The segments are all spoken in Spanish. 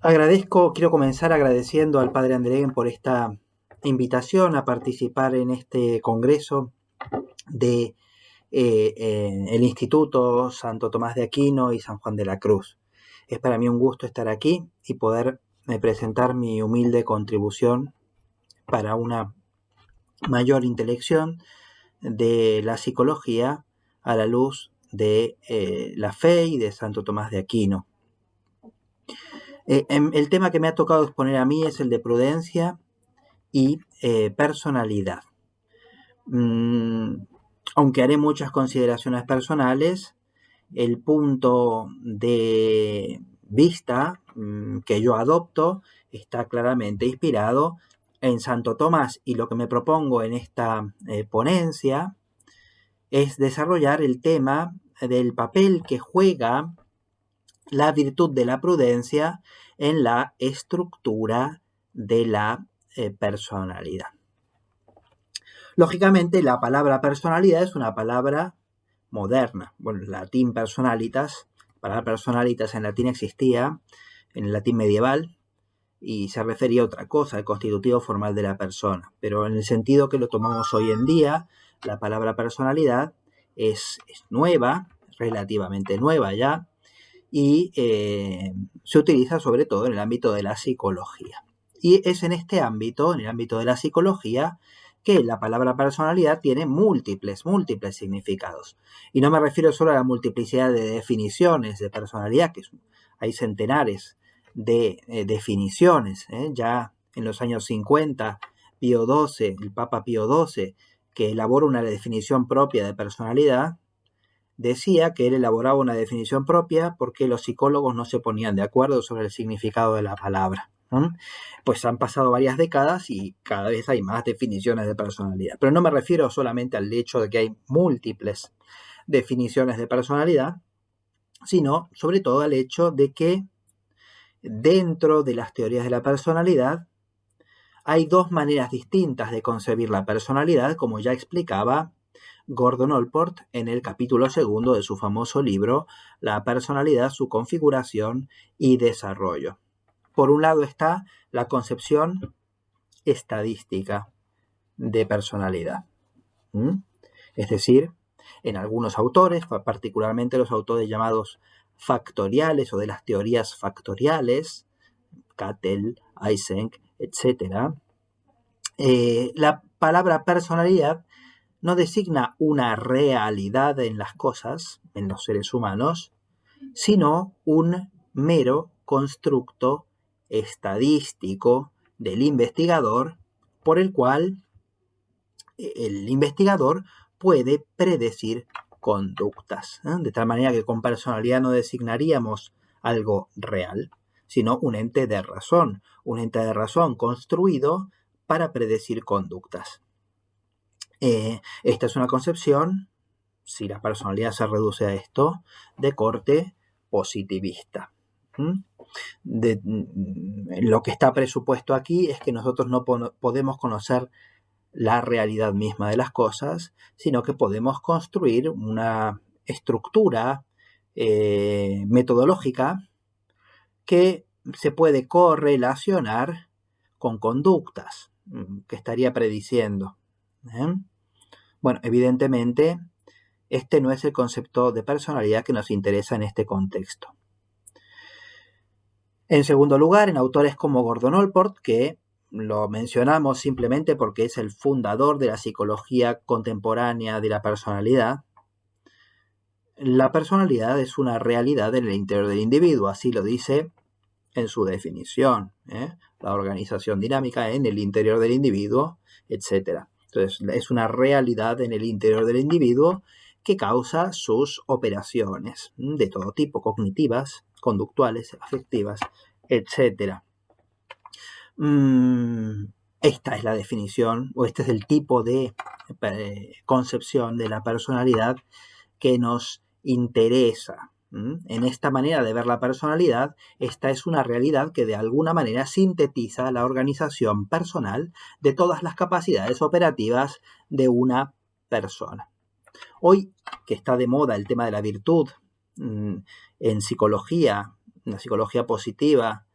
Quiero comenzar agradeciendo al padre Andrén por esta invitación a participar en este congreso de el Instituto Santo Tomás de Aquino y San Juan de la Cruz. Es para mí un gusto estar aquí y poder presentar mi humilde contribución para una mayor intelección de la psicología a la luz de la fe y de Santo Tomás de Aquino. El tema que me ha tocado exponer a mí es el de prudencia y personalidad. Aunque haré muchas consideraciones personales, el punto de vista que yo adopto está claramente inspirado en Santo Tomás, y lo que me propongo en esta ponencia es desarrollar el tema del papel que juega la virtud de la prudencia en la estructura de la personalidad. Lógicamente, la palabra personalidad es una palabra moderna. Bueno, en latín personalitas, la palabra personalitas en latín existía en el latín medieval y se refería a otra cosa, el constitutivo formal de la persona. Pero en el sentido que lo tomamos hoy en día, la palabra personalidad es nueva, relativamente nueva ya, y se utiliza sobre todo en el ámbito de la psicología. Y es en este ámbito, en el ámbito de la psicología, que la palabra personalidad tiene múltiples significados. Y no me refiero solo a la multiplicidad de definiciones de personalidad, que hay centenares de definiciones. Ya en los años 50, Pío XII, el Papa Pío XII, que elabora una definición propia de personalidad, decía que él elaboraba una definición propia porque los psicólogos no se ponían de acuerdo sobre el significado de la palabra. Pues han pasado varias décadas y cada vez hay más definiciones de personalidad. Pero no me refiero solamente al hecho de que hay múltiples definiciones de personalidad, sino sobre todo al hecho de que dentro de las teorías de la personalidad hay dos maneras distintas de concebir la personalidad, como ya explicaba Gordon Allport en el capítulo 2 de su famoso libro La personalidad, su configuración y desarrollo. Por un lado está la concepción estadística de personalidad. Es decir, en algunos autores, particularmente los autores llamados factoriales o de las teorías factoriales, Cattell, Eysenck, etc., la palabra personalidad no designa una realidad en las cosas, en los seres humanos, sino un mero constructo estadístico del investigador por el cual el investigador puede predecir conductas, de tal manera que con personalidad no designaríamos algo real, sino un ente de razón construido para predecir conductas. Esta es una concepción, si la personalidad se reduce a esto, de corte positivista. Lo que está presupuesto aquí es que nosotros no podemos conocer la realidad misma de las cosas, sino que podemos construir una estructura metodológica que se puede correlacionar con conductas que estaría prediciendo. Bueno, evidentemente, este no es el concepto de personalidad que nos interesa en este contexto. En segundo lugar, en autores como Gordon Allport, que lo mencionamos simplemente porque es el fundador de la psicología contemporánea de la personalidad, la personalidad es una realidad en el interior del individuo, así lo dice en su definición, la organización dinámica en el interior del individuo, etc. Entonces, es una realidad en el interior del individuo que causa sus operaciones de todo tipo, cognitivas, conductuales, afectivas, etc. Esta es la definición, o este es el tipo de concepción de la personalidad que nos interesa. En esta manera de ver la personalidad, esta es una realidad que de alguna manera sintetiza la organización personal de todas las capacidades operativas de una persona. Hoy, que está de moda el tema de la virtud en psicología, la psicología positiva,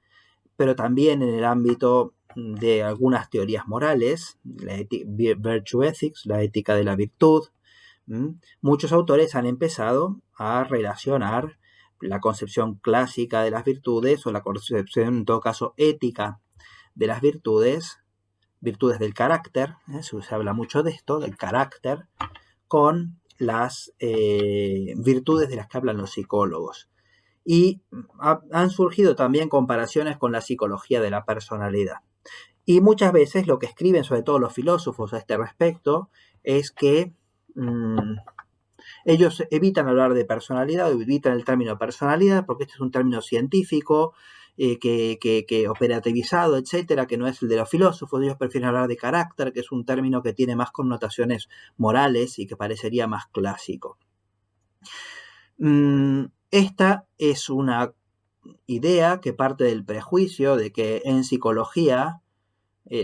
pero también en el ámbito de algunas teorías morales, la virtue ethics, la ética de la virtud. Muchos autores han empezado a relacionar la concepción clásica de las virtudes, o la concepción, en todo caso, ética de las virtudes del carácter, se habla mucho de esto, del carácter, con las virtudes de las que hablan los psicólogos. Y han surgido también comparaciones con la psicología de la personalidad. Y muchas veces lo que escriben, sobre todo los filósofos a este respecto, es que ellos evitan hablar de personalidad, o evitan el término personalidad, porque este es un término científico, que operativizado, etcétera, que no es el de los filósofos. Ellos prefieren hablar de carácter, que es un término que tiene más connotaciones morales y que parecería más clásico. Esta es una idea que parte del prejuicio de que en psicología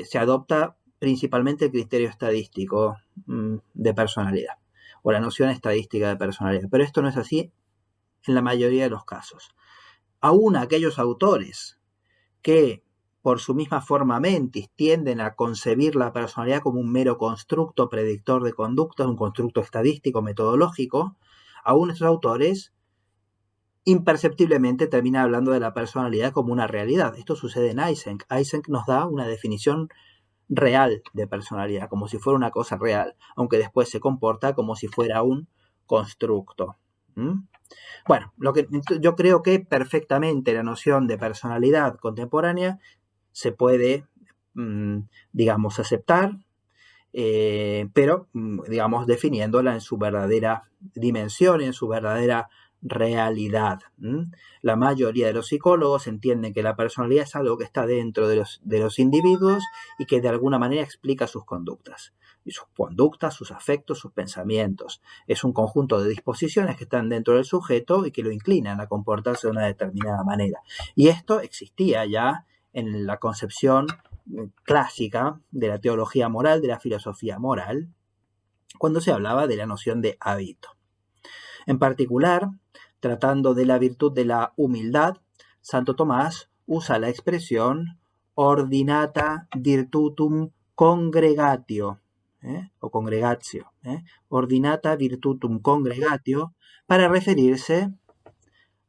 se adopta principalmente el criterio estadístico de personalidad, o la noción estadística de personalidad, pero esto no es así en la mayoría de los casos. Aún aquellos autores que por su misma forma mentis tienden a concebir la personalidad como un mero constructo predictor de conductas, un constructo estadístico metodológico, aún estos autores imperceptiblemente terminan hablando de la personalidad como una realidad. Esto sucede en Eysenck. Eysenck nos da una definición real de personalidad, como si fuera una cosa real, aunque después se comporta como si fuera un constructo. Bueno, yo creo que perfectamente la noción de personalidad contemporánea se puede, digamos, aceptar, pero, digamos, definiéndola en su verdadera dimensión, en su verdadera realidad. La mayoría de los psicólogos entienden que la personalidad es algo que está dentro de los individuos y que de alguna manera explica sus conductas. Y sus conductas, sus afectos, sus pensamientos. Es un conjunto de disposiciones que están dentro del sujeto y que lo inclinan a comportarse de una determinada manera. Y esto existía ya en la concepción clásica de la teología moral, de la filosofía moral, cuando se hablaba de la noción de hábito. En particular, tratando de la virtud de la humildad, Santo Tomás usa la expresión ordinata virtutum congregatio, o congregatio, ordinata virtutum congregatio, para referirse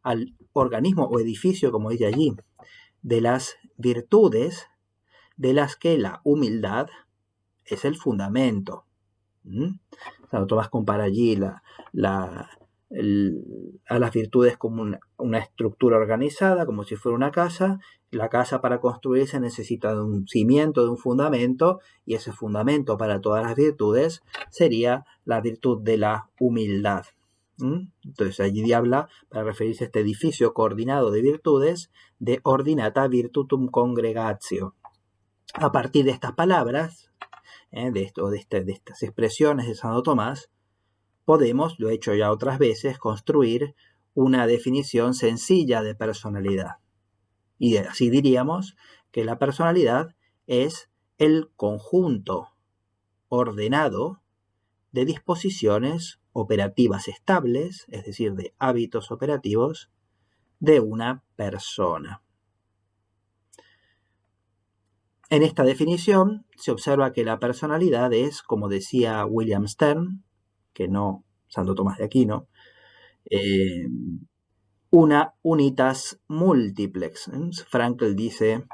al organismo o edificio, como dice allí, de las virtudes de las que la humildad es el fundamento. Santo Tomás compara allí a las virtudes como una estructura organizada, como si fuera una casa. La casa, para construirse, necesita de un cimiento, de un fundamento, y ese fundamento para todas las virtudes sería la virtud de la humildad. Entonces allí habla, para referirse a este edificio coordinado de virtudes, de ordinata virtutum congregatio. A partir de estas palabras, de estas expresiones de Santo Tomás, podemos, lo he hecho ya otras veces, construir una definición sencilla de personalidad. Y así diríamos que la personalidad es el conjunto ordenado de disposiciones operativas estables, es decir, de hábitos operativos de una persona. En esta definición se observa que la personalidad es, como decía William Stern, que no Santo Tomás de Aquino, una unitas multiplex. Frankl dice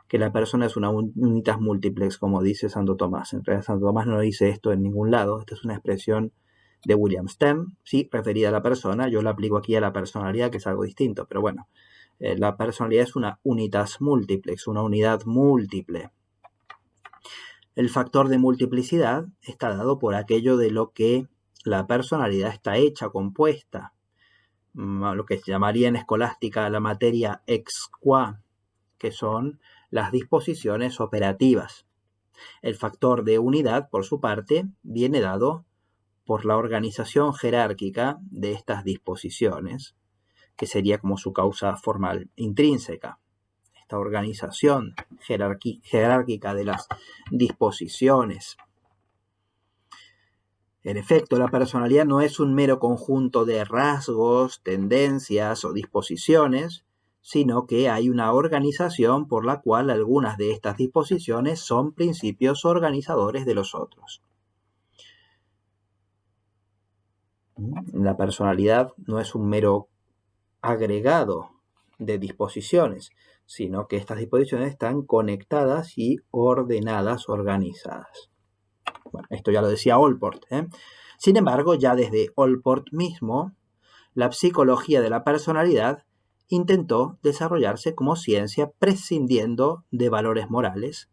que la persona es una unitas multiplex, como dice Santo Tomás. En realidad Santo Tomás no dice esto en ningún lado. Esta es una expresión de William Stern, sí, referida a la persona. Yo la aplico aquí a la personalidad, que es algo distinto, pero bueno. La personalidad es una unitas multiplex, una unidad múltiple. El factor de multiplicidad está dado por aquello de lo que la personalidad está hecha, compuesta, lo que se llamaría en escolástica la materia ex qua, que son las disposiciones operativas. El factor de unidad, por su parte, viene dado por la organización jerárquica de estas disposiciones, que sería como su causa formal intrínseca. Esta organización jerárquica de las disposiciones. En efecto, la personalidad no es un mero conjunto de rasgos, tendencias o disposiciones, sino que hay una organización por la cual algunas de estas disposiciones son principios organizadores de los otros. La personalidad no es un mero agregado de disposiciones, sino que estas disposiciones están conectadas y ordenadas, organizadas. Bueno, esto ya lo decía Allport, ¿eh? Sin embargo, ya desde Allport mismo, la psicología de la personalidad intentó desarrollarse como ciencia prescindiendo de valores morales,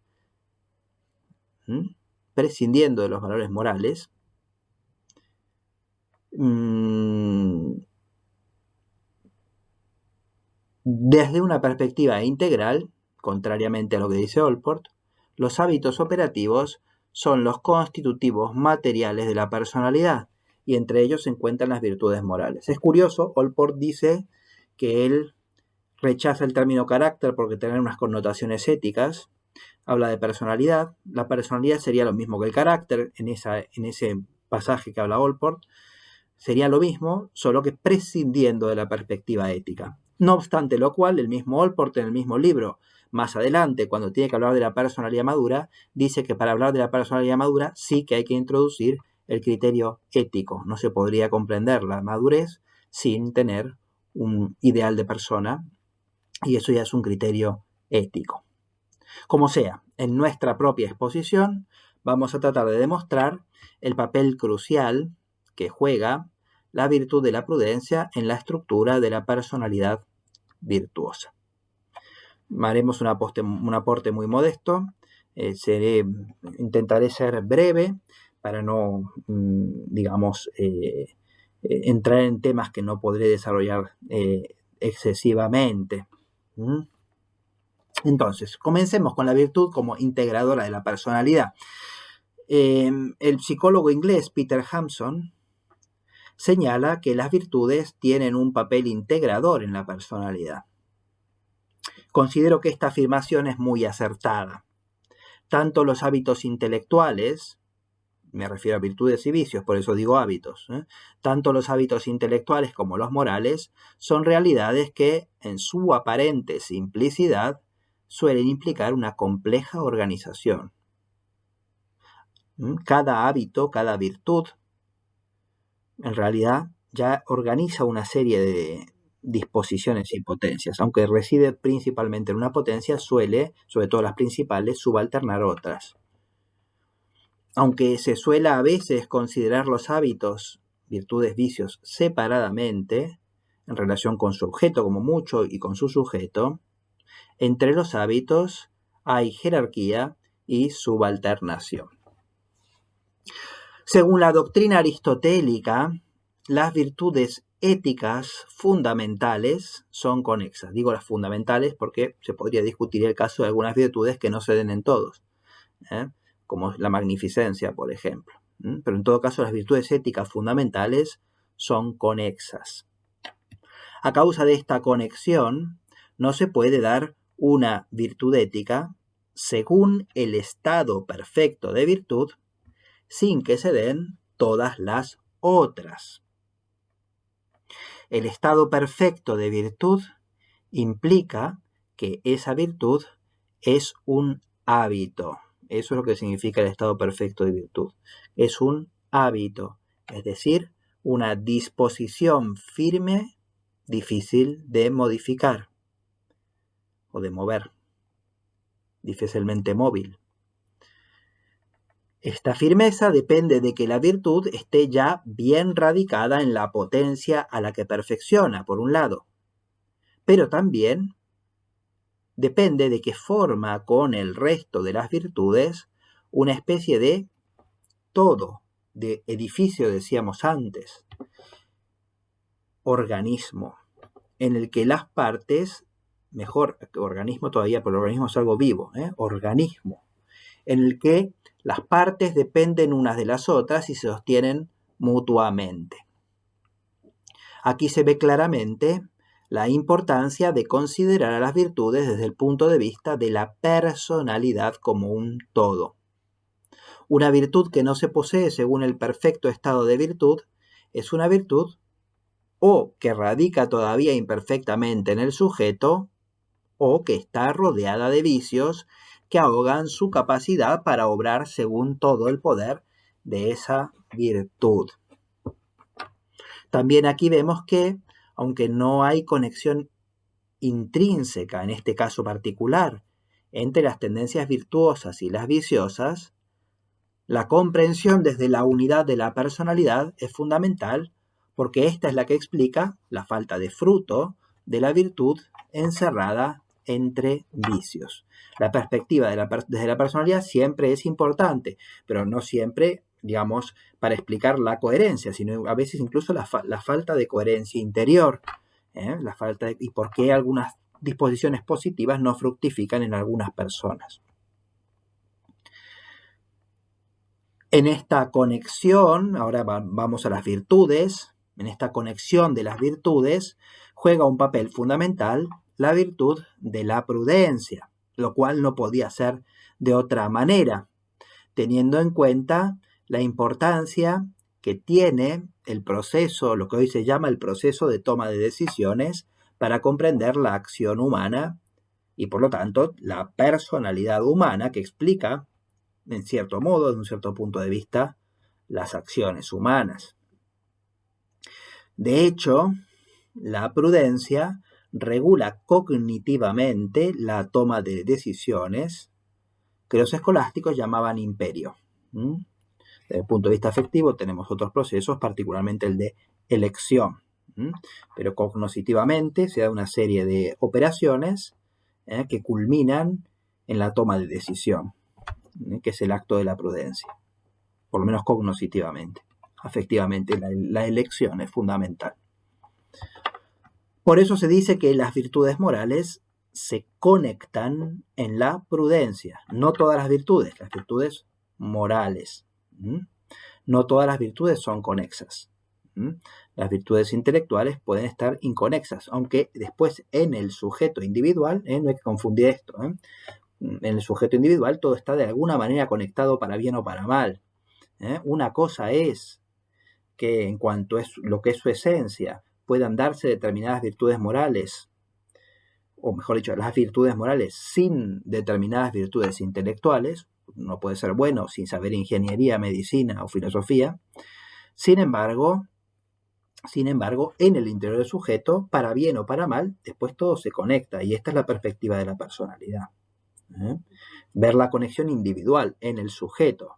prescindiendo de los valores morales, desde una perspectiva integral, contrariamente a lo que dice Allport, los hábitos operativos son los constitutivos materiales de la personalidad y entre ellos se encuentran las virtudes morales. Es curioso, Allport dice que él rechaza el término carácter porque tiene unas connotaciones éticas, habla de personalidad, la personalidad sería lo mismo que el carácter en ese pasaje que habla Allport, sería lo mismo, solo que prescindiendo de la perspectiva ética. No obstante lo cual, el mismo Allport en el mismo libro, más adelante, cuando tiene que hablar de la personalidad madura, dice que para hablar de la personalidad madura sí que hay que introducir el criterio ético. No se podría comprender la madurez sin tener un ideal de persona, y eso ya es un criterio ético. Como sea, en nuestra propia exposición vamos a tratar de demostrar el papel crucial que juega la virtud de la prudencia en la estructura de la personalidad virtuosa. Haremos un aporte muy modesto, intentaré ser breve para no, entrar en temas que no podré desarrollar excesivamente. Entonces, comencemos con la virtud como integradora de la personalidad. El psicólogo inglés Peter Hampson señala que las virtudes tienen un papel integrador en la personalidad. Considero que esta afirmación es muy acertada. Tanto los hábitos intelectuales, me refiero a virtudes y vicios, por eso digo hábitos, tanto los hábitos intelectuales como los morales son realidades que, en su aparente simplicidad, suelen implicar una compleja organización. Cada hábito, cada virtud, en realidad ya organiza una serie de disposiciones y potencias. Aunque reside principalmente en una potencia, suele, sobre todo las principales, subalternar otras. Aunque se suele a veces considerar los hábitos, virtudes, vicios, separadamente, en relación con su objeto como mucho y con su sujeto, entre los hábitos hay jerarquía y subalternación. Según la doctrina aristotélica, las virtudes éticas fundamentales son conexas. Digo las fundamentales porque se podría discutir el caso de algunas virtudes que no se den en todos, como la magnificencia, por ejemplo. Pero en todo caso, las virtudes éticas fundamentales son conexas. A causa de esta conexión, no se puede dar una virtud ética según el estado perfecto de virtud sin que se den todas las otras. El estado perfecto de virtud implica que esa virtud es un hábito. Eso es lo que significa el estado perfecto de virtud. Es un hábito, es decir, una disposición firme, difícil de modificar o de mover, difícilmente móvil. Esta firmeza depende de que la virtud esté ya bien radicada en la potencia a la que perfecciona, por un lado, pero también depende de que forma con el resto de las virtudes una especie de todo, de edificio, decíamos antes, organismo, en el que las partes, mejor organismo todavía, pero el organismo es algo vivo, organismo, en el que las partes dependen unas de las otras y se sostienen mutuamente. Aquí se ve claramente la importancia de considerar a las virtudes desde el punto de vista de la personalidad como un todo. Una virtud que no se posee según el perfecto estado de virtud es una virtud o que radica todavía imperfectamente en el sujeto, o que está rodeada de vicios que ahogan su capacidad para obrar según todo el poder de esa virtud. También aquí vemos que, aunque no hay conexión intrínseca en este caso particular entre las tendencias virtuosas y las viciosas, la comprensión desde la unidad de la personalidad es fundamental porque esta es la que explica la falta de fruto de la virtud encerrada entre vicios. La perspectiva desde la personalidad siempre es importante, pero no siempre, digamos, para explicar la coherencia, sino a veces incluso la falta de coherencia interior, y por qué algunas disposiciones positivas no fructifican en algunas personas. En esta conexión, ahora vamos a las virtudes, en esta conexión de las virtudes juega un papel fundamental la virtud de la prudencia, lo cual no podía ser de otra manera, teniendo en cuenta la importancia que tiene el proceso, lo que hoy se llama el proceso de toma de decisiones para comprender la acción humana y por lo tanto la personalidad humana que explica, en cierto modo, desde un cierto punto de vista, las acciones humanas. De hecho, la prudencia regula cognitivamente la toma de decisiones que los escolásticos llamaban imperio. Desde el punto de vista afectivo tenemos otros procesos, particularmente el de elección. Pero cognitivamente se da una serie de operaciones que culminan en la toma de decisión, que es el acto de la prudencia, por lo menos cognitivamente. Afectivamente, la elección es fundamental. Por eso se dice que las virtudes morales se conectan en la prudencia. No todas las virtudes morales. No todas las virtudes son conexas. Las virtudes intelectuales pueden estar inconexas, aunque después en el sujeto individual, no hay que confundir esto, en el sujeto individual todo está de alguna manera conectado para bien o para mal. Una cosa es que en cuanto a lo que es su esencia, puedan darse determinadas virtudes morales, o mejor dicho, las virtudes morales sin determinadas virtudes intelectuales. No puede ser bueno sin saber ingeniería, medicina o filosofía. Sin embargo, en el interior del sujeto, para bien o para mal, después todo se conecta, y esta es la perspectiva de la personalidad. Ver la conexión individual en el sujeto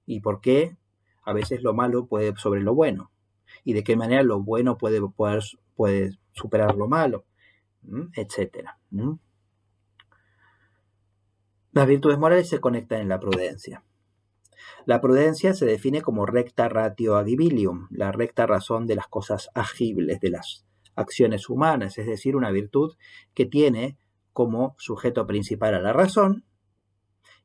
y por qué a veces lo malo puede sobre lo bueno y de qué manera lo bueno puede superar lo malo, etcétera. Las virtudes morales se conectan en la prudencia. La prudencia se define como recta ratio agibilium, la recta razón de las cosas agibles, de las acciones humanas, es decir, una virtud que tiene como sujeto principal a la razón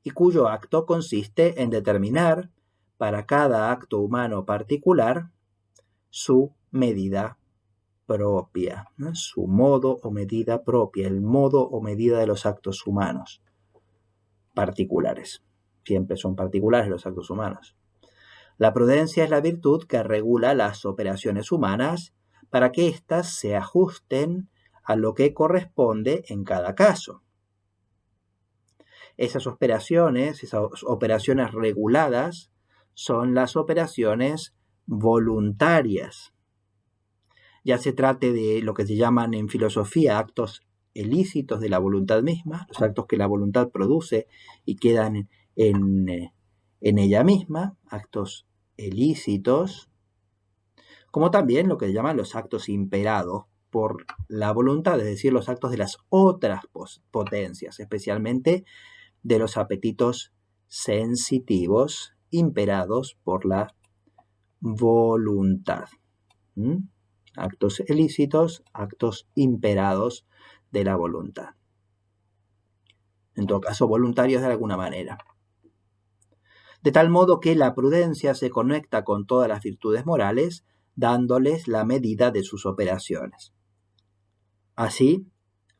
y cuyo acto consiste en determinar para cada acto humano particular su medida propia, ¿no? Su modo o medida propia, el modo o medida de los actos humanos particulares. Siempre son particulares los actos humanos. La prudencia es la virtud que regula las operaciones humanas para que éstas se ajusten a lo que corresponde en cada caso. Esas operaciones reguladas, son las operaciones voluntarias. Ya se trate de lo que se llaman en filosofía actos ilícitos de la voluntad misma, los actos que la voluntad produce y quedan en ella misma, actos ilícitos, como también lo que se llaman los actos imperados por la voluntad, es decir, los actos de las otras potencias, especialmente de los apetitos sensitivos imperados por la voluntad. Actos ilícitos, actos imperados de la voluntad. En todo caso, voluntarios de alguna manera. De tal modo que la prudencia se conecta con todas las virtudes morales, dándoles la medida de sus operaciones. Así,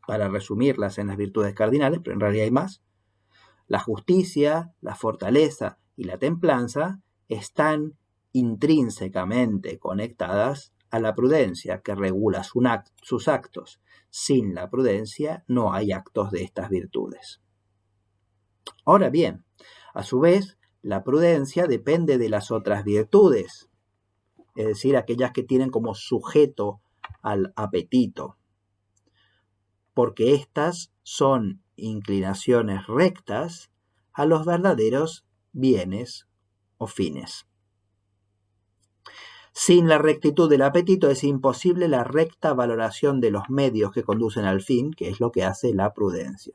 para resumirlas en las virtudes cardinales, pero en realidad hay más, la justicia, la fortaleza y la templanza están intrínsecamente conectadas a la prudencia, que regula sus actos. Sin la prudencia no hay actos de estas virtudes. Ahora bien, a su vez, la prudencia depende de las otras virtudes, es decir, aquellas que tienen como sujeto al apetito, porque éstas son inclinaciones rectas a los verdaderos bienes o fines. Sin la rectitud del apetito es imposible la recta valoración de los medios que conducen al fin, que es lo que hace la prudencia.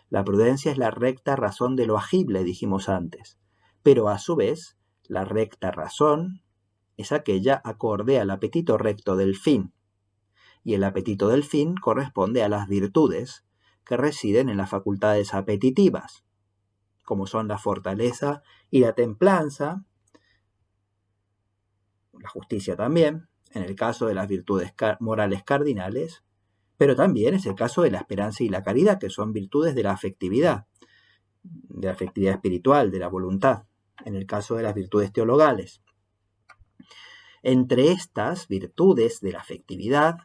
La prudencia es la recta razón de lo agible, dijimos antes, pero a su vez, la recta razón es aquella acorde al apetito recto del fin, y el apetito del fin corresponde a las virtudes que residen en las facultades apetitivas, como son la fortaleza y la templanza, la justicia también, en el caso de las virtudes morales cardinales, pero también es el caso de la esperanza y la caridad, que son virtudes de la afectividad espiritual, de la voluntad, en el caso de las virtudes teologales. Entre estas virtudes de la afectividad,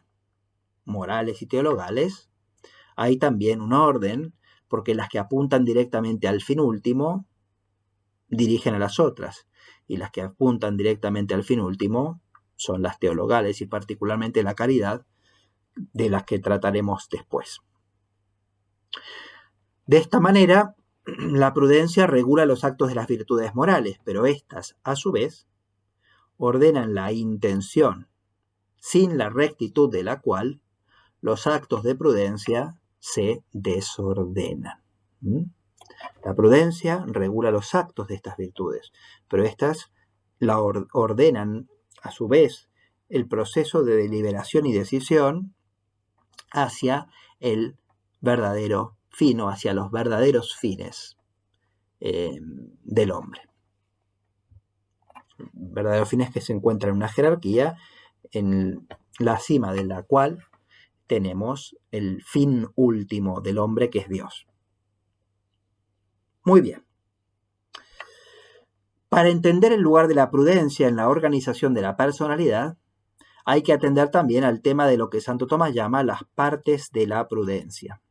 morales y teologales, hay también un orden, porque las que apuntan directamente al fin último dirigen a las otras, y las que apuntan directamente al fin último son las teologales y particularmente la caridad, de las que trataremos después. De esta manera, la prudencia regula los actos de las virtudes morales, pero éstas, a su vez, ordenan la intención, sin la rectitud de la cual los actos de prudencia se desordenan. La prudencia regula los actos de estas virtudes, pero éstas la ordenan, a su vez, el proceso de deliberación y decisión hacia el verdadero fin o hacia los verdaderos fines del hombre. Verdaderos fines que se encuentran en una jerarquía en la cima de la cual tenemos el fin último del hombre, que es Dios. Muy bien. Para entender el lugar de la prudencia en la organización de la personalidad, hay que atender también al tema de lo que Santo Tomás llama las partes de la prudencia.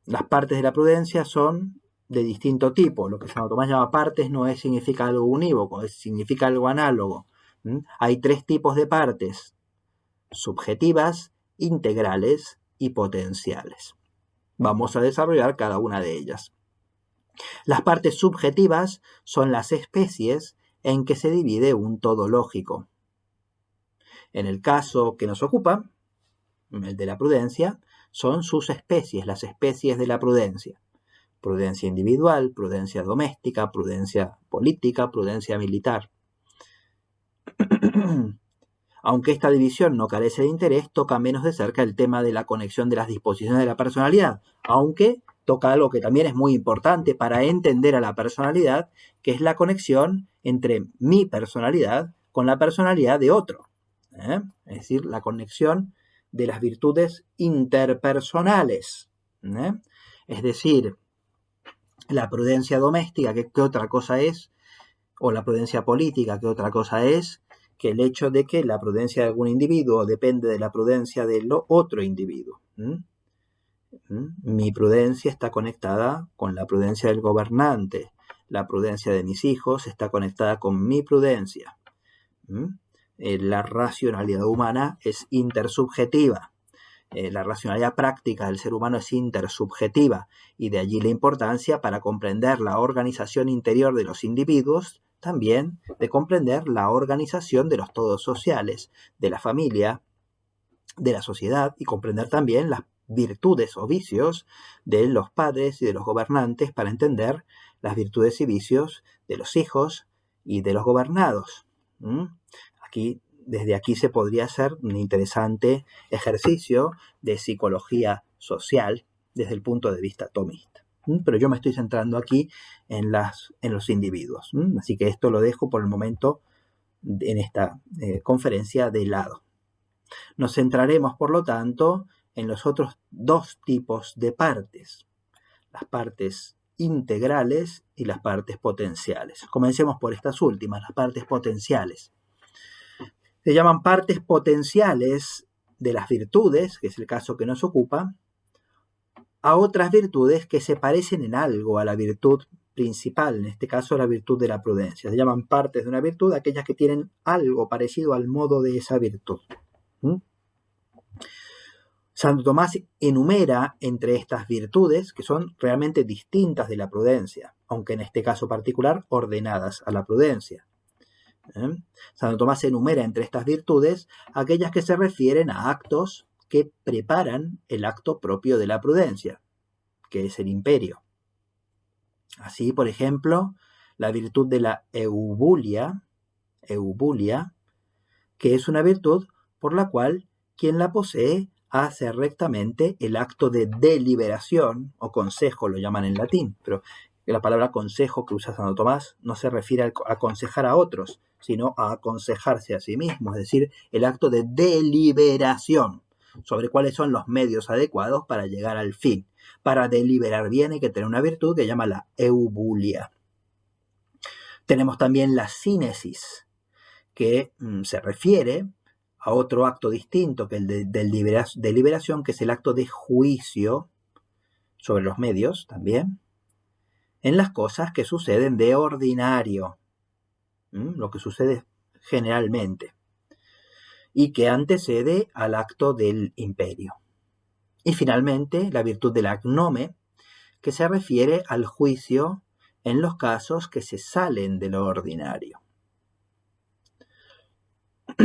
Las partes de la prudencia son de distinto tipo. Lo que Santo Tomás llama partes no significa algo unívoco, significa algo análogo. Hay tres tipos de partes: subjetivas, integrales y potenciales. Vamos a desarrollar cada una de ellas. Las partes subjetivas son las especies en que se divide un todo lógico. En el caso que nos ocupa, el de la prudencia, son sus especies, las especies de la prudencia. Prudencia individual, prudencia doméstica, prudencia política, prudencia militar. Aunque esta división no carece de interés, toca menos de cerca el tema de la conexión de las disposiciones de la personalidad, aunque toca algo que también es muy importante para entender a la personalidad, que es la conexión entre mi personalidad con la personalidad de otro. Es decir, la conexión de las virtudes interpersonales. Es decir, la prudencia doméstica, ¿qué otra cosa es? O la prudencia política, ¿qué otra cosa es? Que el hecho de que la prudencia de algún individuo depende de la prudencia del otro individuo. Mi prudencia está conectada con la prudencia del gobernante. La prudencia de mis hijos está conectada con mi prudencia. La racionalidad humana es intersubjetiva. La racionalidad práctica del ser humano es intersubjetiva, y de allí la importancia para comprender la organización interior de los individuos, también de comprender la organización de los todos sociales, de la familia, de la sociedad, y comprender también las virtudes o vicios de los padres y de los gobernantes para entender las virtudes y vicios de los hijos y de los gobernados. Desde aquí se podría hacer un interesante ejercicio de psicología social desde el punto de vista tomista. Pero yo me estoy centrando aquí en los individuos. Así que esto lo dejo por el momento en esta conferencia de lado. Nos centraremos, por lo tanto, en los otros dos tipos de partes: las partes integrales y las partes potenciales. Comencemos por estas últimas, las partes potenciales. Se llaman partes potenciales de las virtudes, que es el caso que nos ocupa, a otras virtudes que se parecen en algo a la virtud principal, en este caso la virtud de la prudencia. Se llaman partes de una virtud aquellas que tienen algo parecido al modo de esa virtud. Santo Tomás enumera entre estas virtudes, que son realmente distintas de la prudencia, aunque en este caso particular ordenadas a la prudencia. Santo Tomás enumera entre estas virtudes aquellas que se refieren a actos que preparan el acto propio de la prudencia, que es el imperio. Así, por ejemplo, la virtud de la eubulia, que es una virtud por la cual quien la posee hace rectamente el acto de deliberación, o consejo lo llaman en latín, pero la palabra consejo que usa Santo Tomás no se refiere a aconsejar a otros, sino a aconsejarse a sí mismo, es decir, el acto de deliberación sobre cuáles son los medios adecuados para llegar al fin. Para deliberar bien hay que tener una virtud que llama la eubulia. Tenemos también la sínesis, que se refiere a otro acto distinto que el de deliberación, que es el acto de juicio sobre los medios también, en las cosas que suceden de ordinario, lo que sucede generalmente, y que antecede al acto del imperio. Y finalmente, la virtud de la gnome, que se refiere al juicio en los casos que se salen de lo ordinario.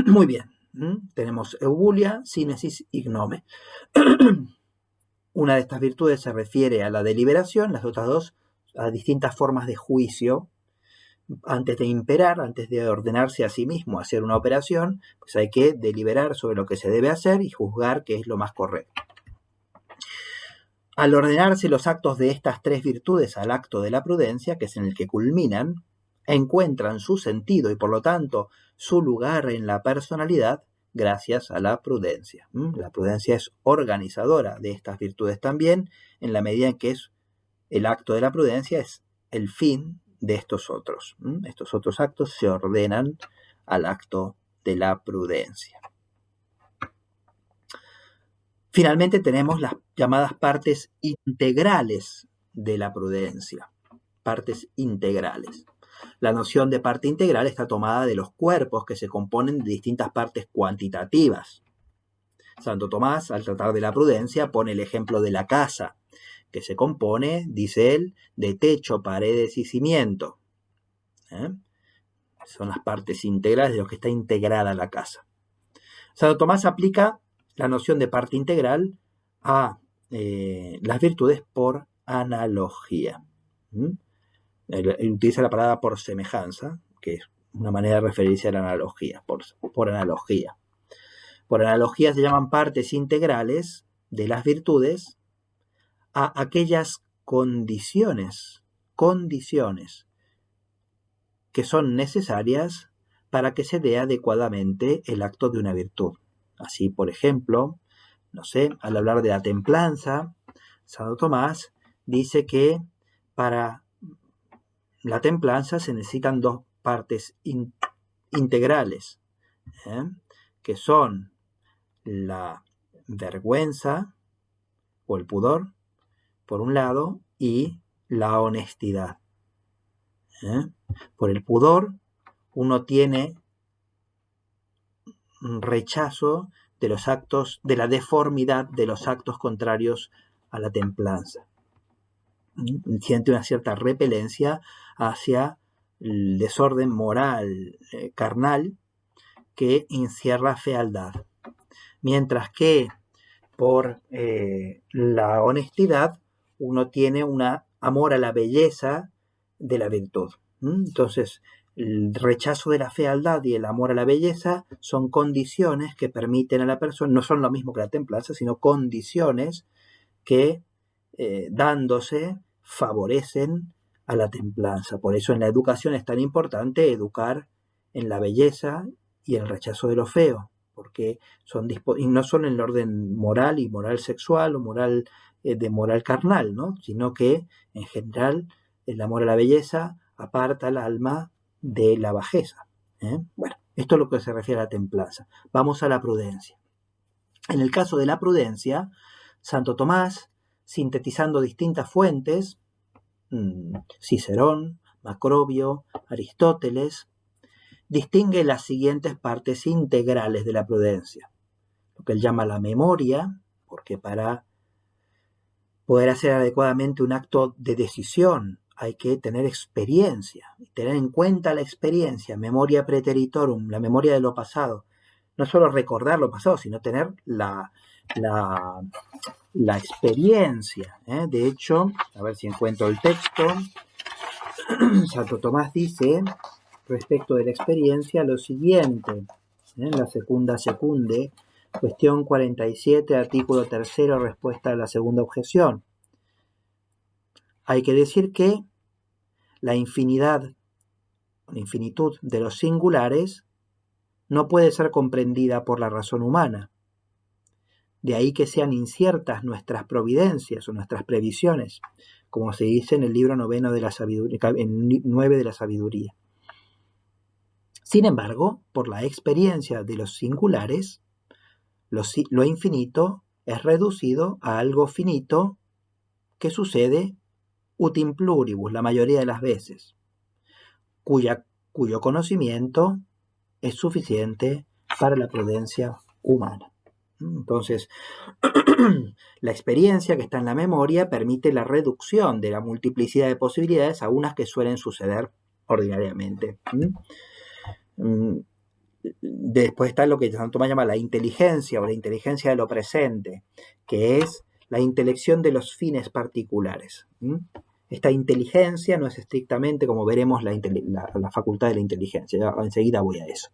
Muy bien, tenemos eubulia, sínesis y gnome. Una de estas virtudes se refiere a la deliberación, las otras dos a distintas formas de juicio. Antes de imperar, antes de ordenarse a sí mismo a hacer una operación, pues hay que deliberar sobre lo que se debe hacer y juzgar qué es lo más correcto. Al ordenarse los actos de estas tres virtudes al acto de la prudencia, que es en el que culminan, encuentran su sentido y por lo tanto su lugar en la personalidad gracias a la prudencia. La prudencia es organizadora de estas virtudes también, en la medida en que el acto de la prudencia es el fin de estos otros. Estos otros actos se ordenan al acto de la prudencia. Finalmente tenemos las llamadas partes integrales de la prudencia. Partes integrales. La noción de parte integral está tomada de los cuerpos que se componen de distintas partes cuantitativas. Santo Tomás, al tratar de la prudencia, pone el ejemplo de la casa, que se compone, dice él, de techo, paredes y cimiento. Son las partes integrales de lo que está integrada la casa. Santo Tomás aplica la noción de parte integral a las virtudes por analogía. Él utiliza la palabra por semejanza, que es una manera de referirse a la analogía, por analogía. Por analogía se llaman partes integrales de las virtudes a aquellas condiciones que son necesarias para que se dé adecuadamente el acto de una virtud. Así, por ejemplo, al hablar de la templanza, Santo Tomás dice que para la templanza se necesitan dos partes integrales, que son la vergüenza o el pudor, por un lado, y la honestidad. Por el pudor, uno tiene un rechazo de los actos, de la deformidad de los actos contrarios a la templanza. Siente una cierta repelencia hacia el desorden moral, carnal, que encierra fealdad. Mientras que por la honestidad uno tiene un amor a la belleza de la virtud. Entonces, el rechazo de la fealdad y el amor a la belleza son condiciones que permiten a la persona, no son lo mismo que la templanza, sino condiciones que dándose favorecen a la templanza. Por eso en la educación es tan importante educar en la belleza y el rechazo de lo feo, porque y no solo en el orden moral y moral sexual o moral de moral carnal, ¿no? Sino que en general el amor a la belleza aparta al alma de la bajeza. Bueno, Esto es lo que se refiere a la templanza. Vamos a la prudencia. En el caso de la prudencia, Santo Tomás, sintetizando distintas fuentes, Cicerón, Macrobio, Aristóteles, distingue las siguientes partes integrales de la prudencia. Lo que él llama la memoria, porque para poder hacer adecuadamente un acto de decisión hay que tener experiencia, y tener en cuenta la experiencia, memoria praeteritorum, la memoria de lo pasado. No solo recordar lo pasado, sino tener la experiencia. De hecho, a ver si encuentro el texto, Santo Tomás dice respecto de la experiencia lo siguiente, en la Secunda Secunde, cuestión 47, artículo 3, respuesta a la segunda objeción. Hay que decir que la infinitud de los singulares no puede ser comprendida por la razón humana. De ahí que sean inciertas nuestras providencias o nuestras previsiones, como se dice en el libro 9 de la sabiduría. Sin embargo, por la experiencia de los singulares, lo infinito es reducido a algo finito que sucede utim pluribus la mayoría de las veces, cuyo conocimiento es suficiente para la prudencia humana. Entonces, la experiencia que está en la memoria permite la reducción de la multiplicidad de posibilidades a unas que suelen suceder ordinariamente. Después está lo que Santo Tomás llama la inteligencia o la inteligencia de lo presente, que es la intelección de los fines particulares. Esta inteligencia no es estrictamente, como veremos, la facultad de la inteligencia. Ya enseguida voy a eso.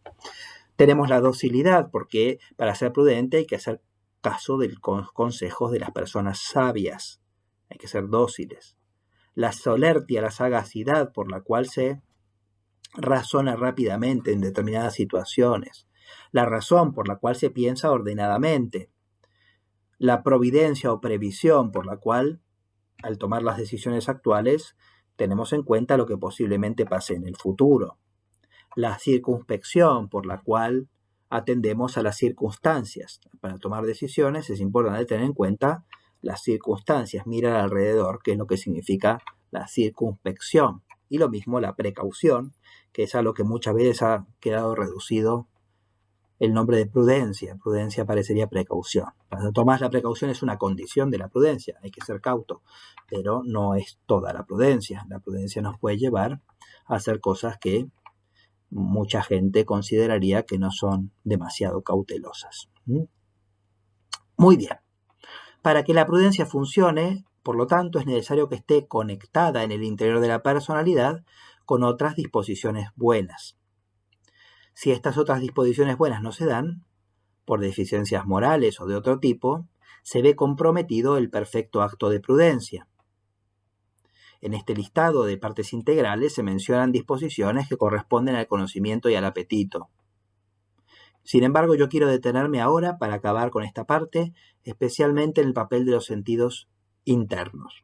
Tenemos la docilidad, porque para ser prudente hay que hacer caso de los consejos de las personas sabias. Hay que ser dóciles. La solertia, la sagacidad, por la cual se razona rápidamente en determinadas situaciones. La razón, por la cual se piensa ordenadamente. La providencia o previsión, por la cual, al tomar las decisiones actuales, tenemos en cuenta lo que posiblemente pase en el futuro. La circunspección, por la cual atendemos a las circunstancias. Para tomar decisiones es importante tener en cuenta las circunstancias, mirar alrededor, que es lo que significa la circunspección. Y lo mismo la precaución, que es a lo que muchas veces ha quedado reducido el nombre de prudencia. Prudencia parecería precaución. Para Tomás, la precaución es una condición de la prudencia, hay que ser cauto, pero no es toda la prudencia. La prudencia nos puede llevar a hacer cosas que mucha gente consideraría que no son demasiado cautelosas. Muy bien. Para que la prudencia funcione, por lo tanto, es necesario que esté conectada en el interior de la personalidad con otras disposiciones buenas. Si estas otras disposiciones buenas no se dan, por deficiencias morales o de otro tipo, se ve comprometido el perfecto acto de prudencia. En este listado de partes integrales se mencionan disposiciones que corresponden al conocimiento y al apetito. Sin embargo, yo quiero detenerme ahora para acabar con esta parte, especialmente en el papel de los sentidos internos.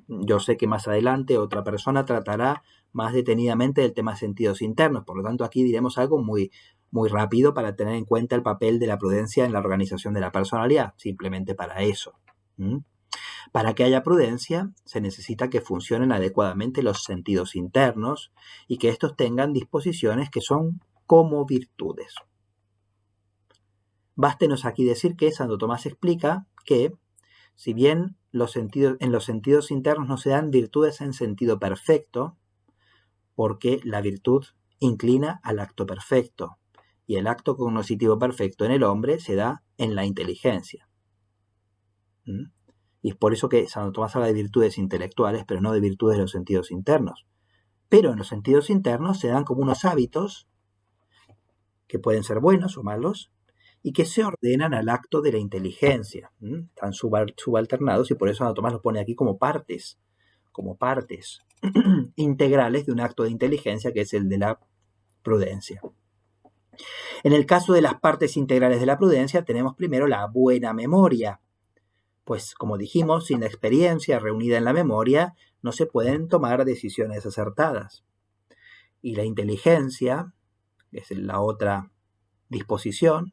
Yo sé que más adelante otra persona tratará más detenidamente del tema sentidos internos, por lo tanto aquí diremos algo muy, muy rápido para tener en cuenta el papel de la prudencia en la organización de la personalidad, simplemente para eso. Para que haya prudencia, se necesita que funcionen adecuadamente los sentidos internos y que estos tengan disposiciones que son como virtudes. Bástenos aquí decir que Santo Tomás explica que, si bien en los sentidos internos no se dan virtudes en sentido perfecto, porque la virtud inclina al acto perfecto, y el acto cognoscitivo perfecto en el hombre se da en la inteligencia. Y es por eso que Santo Tomás habla de virtudes intelectuales, pero no de virtudes de los sentidos internos. Pero en los sentidos internos se dan como unos hábitos que pueden ser buenos o malos, y que se ordenan al acto de la inteligencia. Están subalternados y por eso Santo Tomás los pone aquí como partes integrales de un acto de inteligencia que es el de la prudencia. En el caso de las partes integrales de la prudencia tenemos primero la buena memoria, pues como dijimos, sin la experiencia reunida en la memoria no se pueden tomar decisiones acertadas. Y la inteligencia es la otra disposición,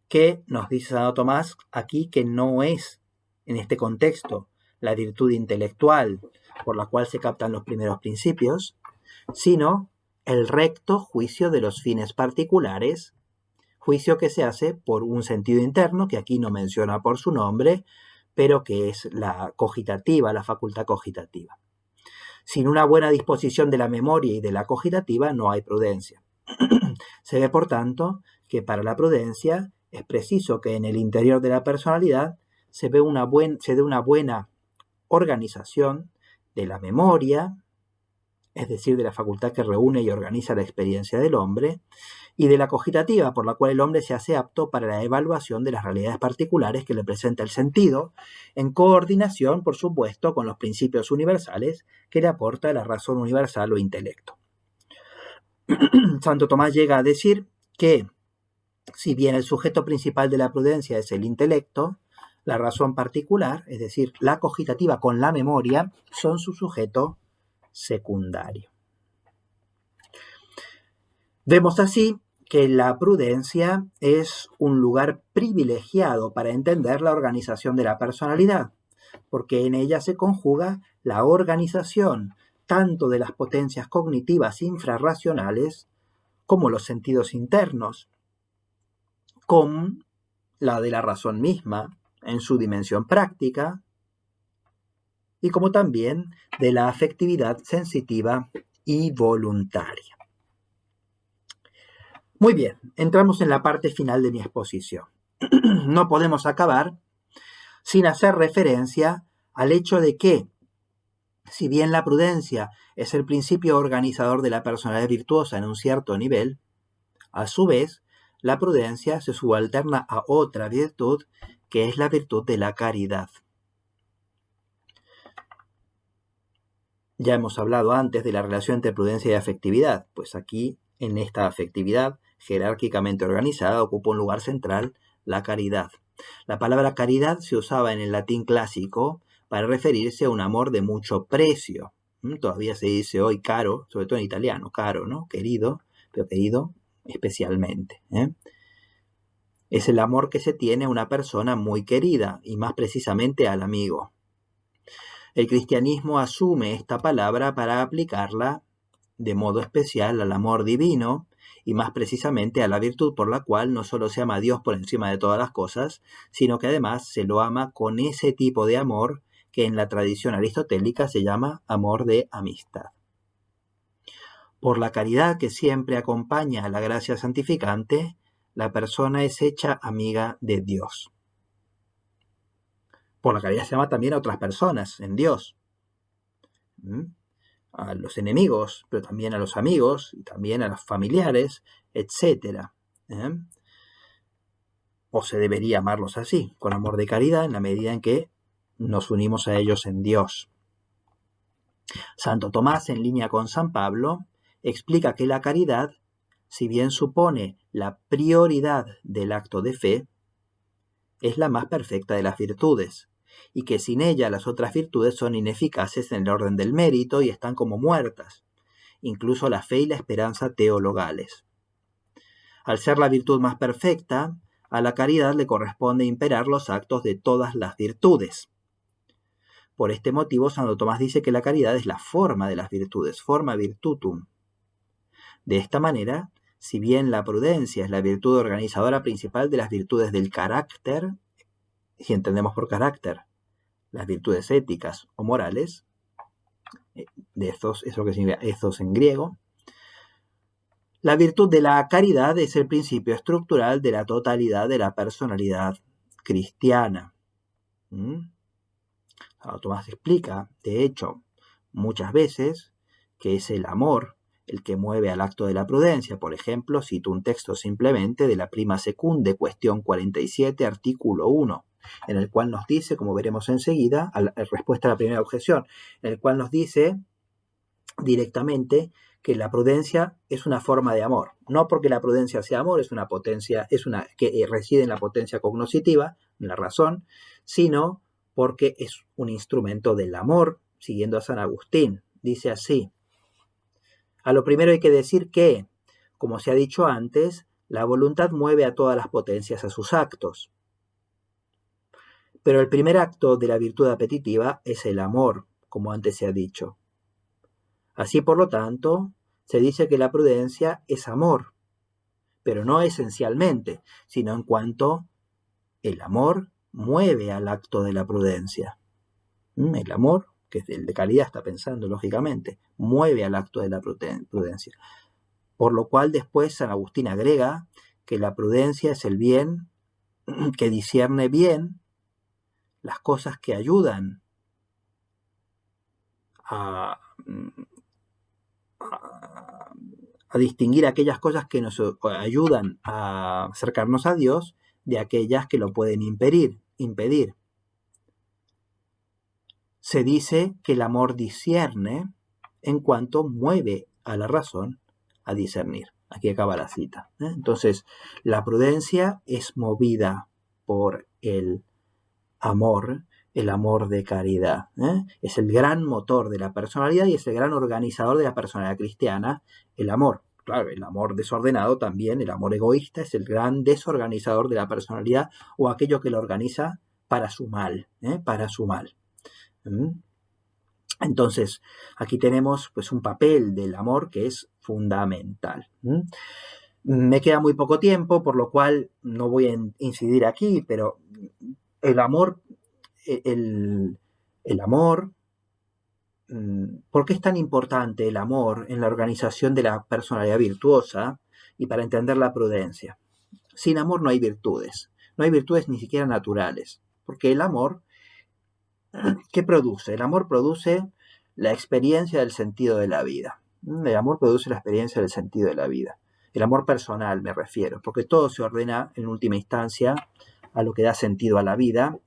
que nos dice Santo Tomás aquí que no es, en este contexto, la virtud intelectual por la cual se captan los primeros principios, sino el recto juicio de los fines particulares, juicio que se hace por un sentido interno, que aquí no menciona por su nombre, pero que es la cogitativa, la facultad cogitativa. Sin una buena disposición de la memoria y de la cogitativa no hay prudencia. Se ve, por tanto, que para la prudencia es preciso que en el interior de la personalidad se dé una buena organización de la memoria, es decir, de la facultad que reúne y organiza la experiencia del hombre, y de la cogitativa, por la cual el hombre se hace apto para la evaluación de las realidades particulares que le presenta el sentido, en coordinación, por supuesto, con los principios universales que le aporta la razón universal o intelecto. Santo Tomás llega a decir que, si bien el sujeto principal de la prudencia es el intelecto, la razón particular, es decir, la cogitativa con la memoria, son su sujeto secundario. Vemos así que la prudencia es un lugar privilegiado para entender la organización de la personalidad, porque en ella se conjuga la organización tanto de las potencias cognitivas infrarracionales como los sentidos internos, con la de la razón misma en su dimensión práctica, y como también de la afectividad sensitiva y voluntaria. Muy bien, entramos en la parte final de mi exposición. No podemos acabar sin hacer referencia al hecho de que, si bien la prudencia es el principio organizador de la personalidad virtuosa en un cierto nivel, a su vez, la prudencia se subalterna a otra virtud, que es la virtud de la caridad. Ya hemos hablado antes de la relación entre prudencia y afectividad, pues aquí, en esta afectividad jerárquicamente organizada, ocupa un lugar central la caridad. La palabra caridad se usaba en el latín clásico para referirse a un amor de mucho precio. Todavía se dice hoy caro, sobre todo en italiano, caro, ¿no? Querido, pero querido especialmente. Es el amor que se tiene a una persona muy querida, y más precisamente al amigo. El cristianismo asume esta palabra para aplicarla de modo especial al amor divino, y más precisamente a la virtud por la cual no solo se ama a Dios por encima de todas las cosas, sino que además se lo ama con ese tipo de amor que en la tradición aristotélica se llama amor de amistad. Por la caridad que siempre acompaña a la gracia santificante, la persona es hecha amiga de Dios. Por la caridad se ama también a otras personas en Dios. A los enemigos, pero también a los amigos, y también a los familiares, etc. O se debería amarlos así, con amor de caridad, en la medida en que nos unimos a ellos en Dios. Santo Tomás, en línea con San Pablo, explica que la caridad, si bien supone la prioridad del acto de fe, es la más perfecta de las virtudes, y que sin ella las otras virtudes son ineficaces en el orden del mérito y están como muertas, incluso la fe y la esperanza teologales. Al ser la virtud más perfecta, a la caridad le corresponde imperar los actos de todas las virtudes. Por este motivo, Santo Tomás dice que la caridad es la forma de las virtudes, forma virtutum. De esta manera, si bien la prudencia es la virtud organizadora principal de las virtudes del carácter, si entendemos por carácter las virtudes éticas o morales, de ethos, es lo que significa ethos en griego, la virtud de la caridad es el principio estructural de la totalidad de la personalidad cristiana. Santo Tomás explica, de hecho, muchas veces, que es el amor el que mueve al acto de la prudencia. Por ejemplo, cito un texto simplemente de la Prima Secunde, cuestión 47, artículo 1, en el cual nos dice, como veremos enseguida, respuesta a la primera objeción, en el cual nos dice directamente que la prudencia es una forma de amor. No porque la prudencia sea amor, es una potencia, que reside en la potencia cognoscitiva, en la razón, sino porque es un instrumento del amor, siguiendo a San Agustín. Dice así: a lo primero hay que decir que, como se ha dicho antes, la voluntad mueve a todas las potencias a sus actos. Pero el primer acto de la virtud apetitiva es el amor, como antes se ha dicho. Así, por lo tanto, se dice que la prudencia es amor, pero no esencialmente, sino en cuanto el amor mueve al acto de la prudencia. El amor, que es el de caridad, está pensando, lógicamente, mueve al acto de la prudencia. Por lo cual después San Agustín agrega que la prudencia es el bien que discierne bien las cosas que ayudan a distinguir aquellas cosas que nos ayudan a acercarnos a Dios de aquellas que lo pueden impedir. Se dice que el amor discierne en cuanto mueve a la razón a discernir. Aquí acaba la cita. Entonces, la prudencia es movida por el amor de caridad. Es el gran motor de la personalidad y es el gran organizador de la personalidad cristiana, el amor. Claro, el amor desordenado también, el amor egoísta, es el gran desorganizador de la personalidad o aquello que lo organiza para su mal, para su mal. Entonces, aquí tenemos pues un papel del amor que es fundamental. Me queda muy poco tiempo, por lo cual no voy a incidir aquí, pero el amor, ¿por qué es tan importante el amor en la organización de la personalidad virtuosa y para entender la prudencia? Sin amor no hay virtudes ni siquiera naturales, porque el amor, ¿qué produce? El amor produce la experiencia del sentido de la vida. El amor produce la experiencia del sentido de la vida. El amor personal me refiero, porque todo se ordena en última instancia a lo que da sentido a la vida,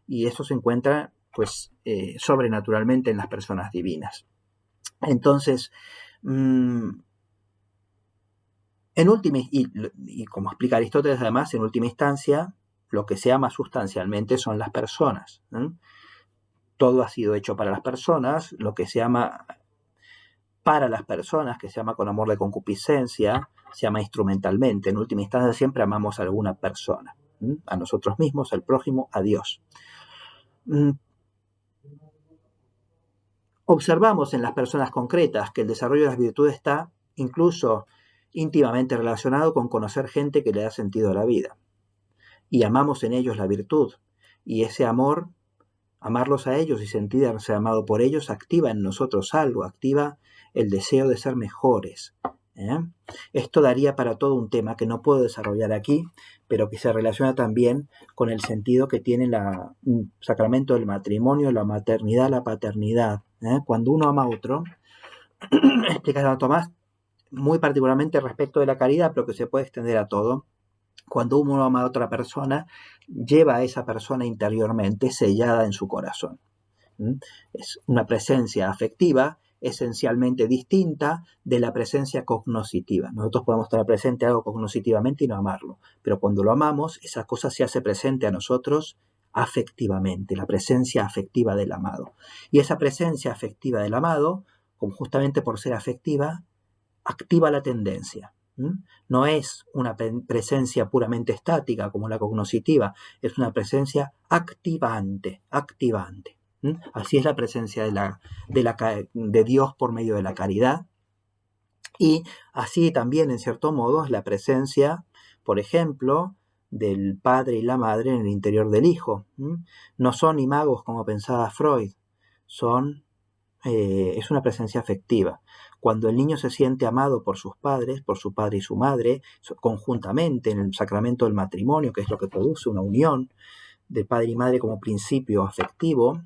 y eso se encuentra pues sobrenaturalmente en las personas divinas. Entonces, en última, y como explica Aristóteles además, en última instancia, lo que se ama sustancialmente son las personas. Todo ha sido hecho para las personas, lo que se ama para las personas, que se ama con amor de concupiscencia, se ama instrumentalmente. En última instancia siempre amamos a alguna persona, a nosotros mismos, al prójimo, a Dios. Observamos en las personas concretas que el desarrollo de las virtudes está incluso íntimamente relacionado con conocer gente que le da sentido a la vida. Y amamos en ellos la virtud. Y ese amor, amarlos a ellos y sentirse amado por ellos, activa en nosotros algo, activa el deseo de ser mejores. Esto daría para todo un tema que no puedo desarrollar aquí, pero que se relaciona también con el sentido que tiene el sacramento del matrimonio, la maternidad, la paternidad. Cuando uno ama a otro, explica Santo Tomás, muy particularmente respecto de la caridad, pero que se puede extender a todo. Cuando uno ama a otra persona, lleva a esa persona interiormente sellada en su corazón. Es una presencia afectiva esencialmente distinta de la presencia cognoscitiva. Nosotros podemos tener presente algo cognoscitivamente y no amarlo, pero cuando lo amamos, esa cosa se hace presente a nosotros afectivamente, la presencia afectiva del amado. Y esa presencia afectiva del amado, como justamente por ser afectiva, activa la tendencia. No es una presencia puramente estática como la cognoscitiva, es una presencia activante. Así es la presencia de Dios por medio de la caridad, y así también, en cierto modo, es la presencia, por ejemplo, del padre y la madre en el interior del hijo. No son imagos como pensaba Freud, es una presencia afectiva. Cuando el niño se siente amado por sus padres, por su padre y su madre, conjuntamente en el sacramento del matrimonio, que es lo que produce una unión de padre y madre como principio afectivo,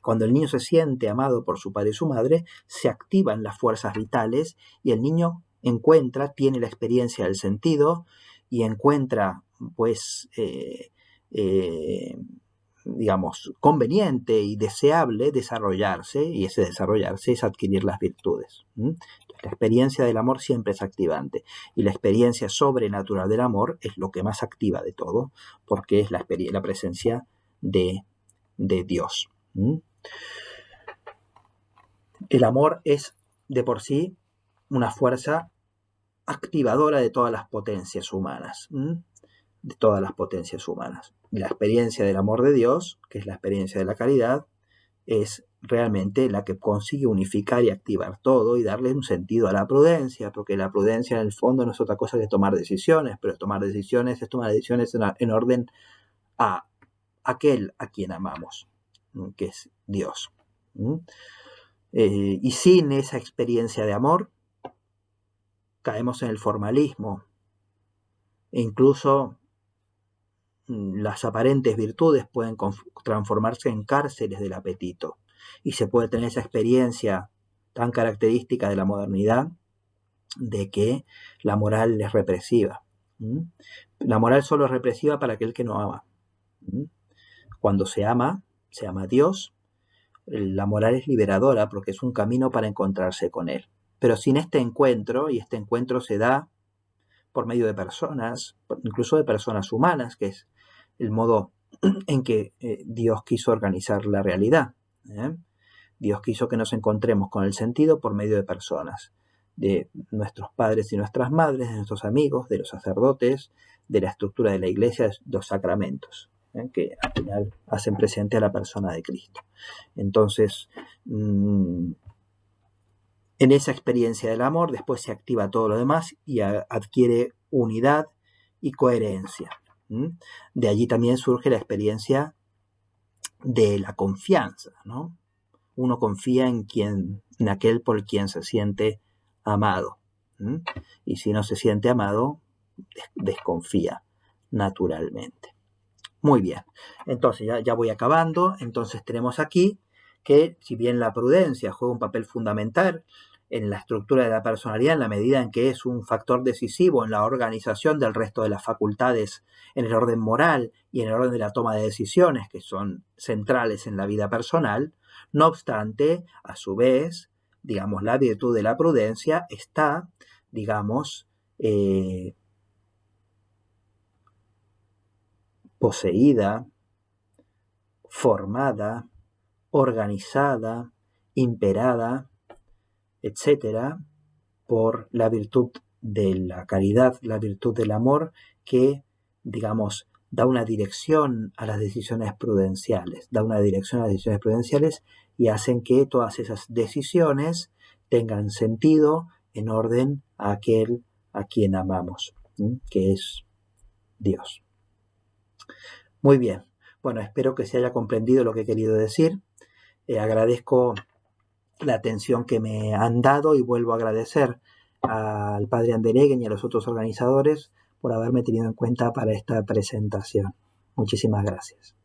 cuando el niño se siente amado por su padre y su madre, se activan las fuerzas vitales y el niño tiene la experiencia del sentido y encuentra, pues, digamos, conveniente y deseable desarrollarse, y ese desarrollarse es adquirir las virtudes. La experiencia del amor siempre es activante, y la experiencia sobrenatural del amor es lo que más activa de todo, porque es la presencia de Dios. El amor es de por sí una fuerza activadora de todas las potencias humanas, de todas las potencias humanas. La experiencia del amor de Dios, que es la experiencia de la caridad, es realmente la que consigue unificar y activar todo y darle un sentido a la prudencia, porque la prudencia en el fondo no es otra cosa que tomar decisiones, pero tomar decisiones es tomar decisiones en orden a aquel a quien amamos, que es Dios. Y sin esa experiencia de amor, caemos en el formalismo, e incluso las aparentes virtudes pueden transformarse en cárceles del apetito, y se puede tener esa experiencia tan característica de la modernidad de que la moral es represiva. La moral solo es represiva para aquel que no ama. Cuando se ama a Dios, la moral es liberadora porque es un camino para encontrarse con Él. Pero sin este encuentro, y este encuentro se da por medio de personas, incluso de personas humanas, que es el modo en que Dios quiso organizar la realidad. Dios quiso que nos encontremos con el sentido por medio de personas, de nuestros padres y nuestras madres, de nuestros amigos, de los sacerdotes, de la estructura de la iglesia, de los sacramentos, que al final hacen presente a la persona de Cristo. Entonces, en esa experiencia del amor, después se activa todo lo demás y adquiere unidad y coherencia. De allí también surge la experiencia de la confianza, ¿no? Uno confía en aquel por quien se siente amado. Y si no se siente amado, desconfía naturalmente. Muy bien, entonces ya voy acabando. Entonces tenemos aquí que si bien la prudencia juega un papel fundamental en la estructura de la personalidad, en la medida en que es un factor decisivo en la organización del resto de las facultades, en el orden moral y en el orden de la toma de decisiones, que son centrales en la vida personal, no obstante, a su vez, digamos, la virtud de la prudencia está, digamos, poseída, formada, organizada, imperada, etcétera, por la virtud de la caridad, la virtud del amor, que, digamos, da una dirección a las decisiones prudenciales, y hacen que todas esas decisiones tengan sentido en orden a aquel a quien amamos, que es Dios. Muy bien, bueno, espero que se haya comprendido lo que he querido decir. Agradezco la atención que me han dado y vuelvo a agradecer al padre Andereguen y a los otros organizadores por haberme tenido en cuenta para esta presentación. Muchísimas gracias.